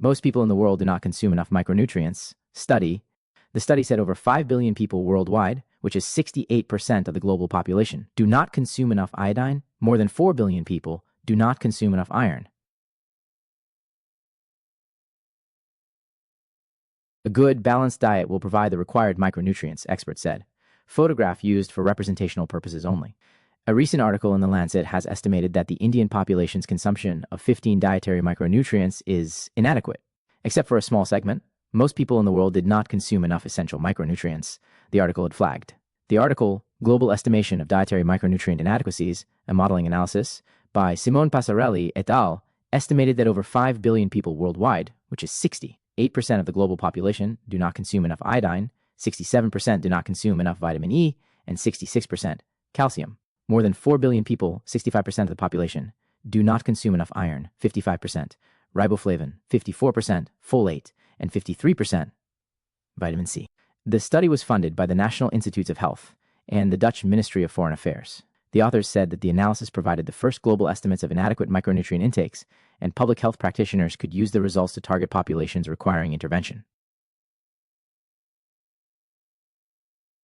Most people in the world do not consume enough micronutrients. The study said over 5 billion people worldwide, which is 68% of the global population, do not consume enough iodine. More than 4 billion people do not consume enough iron. A good, balanced diet will provide the required micronutrients, experts said. Photograph used for representational purposes only. A recent article in The Lancet has estimated that the Indian population's consumption of 15 dietary micronutrients is inadequate. Except for a small segment, most people in the world did not consume enough essential micronutrients, the article had flagged. The article, Global Estimation of Dietary Micronutrient Inadequacies, a Modeling Analysis, by Simone Passarelli et al., estimated that over 5 billion people worldwide, which is 68% of the global population, do not consume enough iodine, 67% do not consume enough vitamin E, and 66% calcium. More than 4 billion people, 65% of the population, do not consume enough iron, 55%, riboflavin, 54%, folate, and 53% vitamin C. The study was funded by the National Institutes of Health and the Dutch Ministry of Foreign Affairs. The authors said that the analysis provided the first global estimates of inadequate micronutrient intakes, and public health practitioners could use the results to target populations requiring intervention.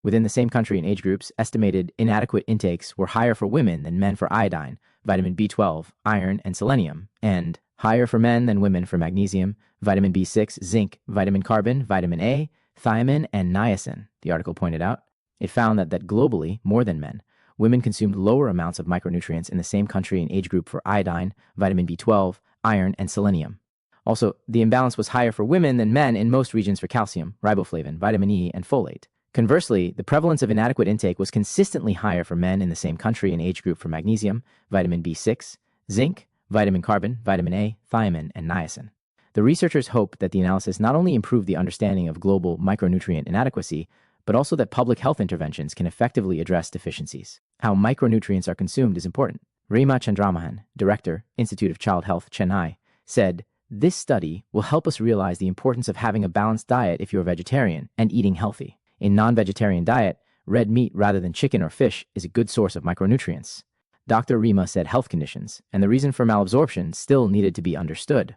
Within the same country and age groups, estimated inadequate intakes were higher for women than men for iodine, vitamin B12, iron, and selenium, and higher for men than women for magnesium, vitamin B6, zinc, vitamin carbon, vitamin A, thiamine, and niacin, the article pointed out. It found that globally, more than men, women consumed lower amounts of micronutrients in the same country and age group for iodine, vitamin B12, iron, and selenium. Also, the imbalance was higher for women than men in most regions for calcium, riboflavin, vitamin E, and folate. Conversely, the prevalence of inadequate intake was consistently higher for men in the same country and age group for magnesium, vitamin B6, zinc, vitamin carbon, vitamin A, thiamine, and niacin. The researchers hope that the analysis not only improved the understanding of global micronutrient inadequacy, but also that public health interventions can effectively address deficiencies. How micronutrients are consumed is important. Reema Chandramohan, Director, Institute of Child Health, Chennai, said, "This study will help us realize the importance of having a balanced diet if you're vegetarian and eating healthy. A non-vegetarian diet, red meat rather than chicken or fish, is a good source of micronutrients." Dr. Reema said health conditions and the reason for malabsorption still needed to be understood.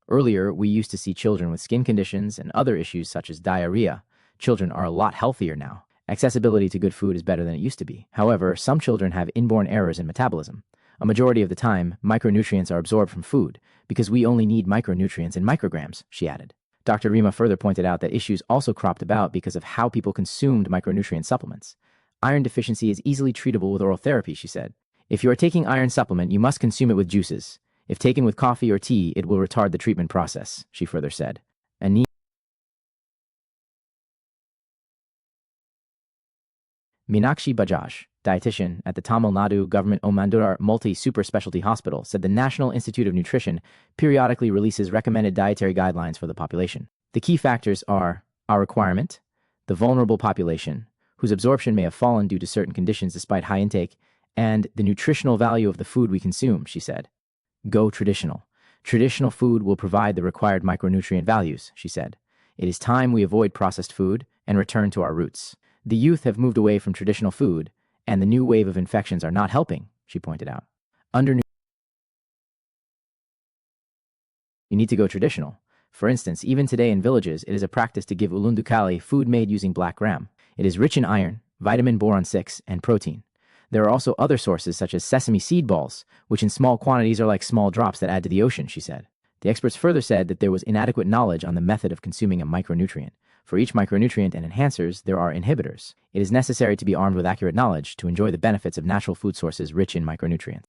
Earlier, we used to see children with skin conditions and other issues such as diarrhea. Children are a lot healthier now. Accessibility to good food is better than it used to be. However, some children have inborn errors in metabolism. A majority of the time, micronutrients are absorbed from food because we only need micronutrients in micrograms, she added. Dr. Reema further pointed out that issues also cropped about because of how people consumed micronutrient supplements. Iron deficiency is easily treatable with oral therapy, she said. If you are taking iron supplement, you must consume it with juices. If taken with coffee or tea, it will retard the treatment process, she further said. Meenakshi Bajaj, dietitian at the Tamil Nadu Government Omandurar Multi-Super Specialty Hospital, said the National Institute of Nutrition periodically releases recommended dietary guidelines for the population. The key factors are our requirement, the vulnerable population, whose absorption may have fallen due to certain conditions despite high intake, and the nutritional value of the food we consume, she said. Go traditional. Traditional food will provide the required micronutrient values, she said. It is time we avoid processed food and return to our roots. The youth have moved away from traditional food, and the new wave of infections are not helping, she pointed out. You need to go traditional. For instance, even today in villages, it is a practice to give ulundukali, food made using black gram. It is rich in iron, vitamin boron-6, and protein. There are also other sources such as sesame seed balls, which in small quantities are like small drops that add to the ocean, she said. The experts further said that there was inadequate knowledge on the method of consuming a micronutrient. For each micronutrient and enhancers, there are inhibitors. It is necessary to be armed with accurate knowledge to enjoy the benefits of natural food sources rich in micronutrients.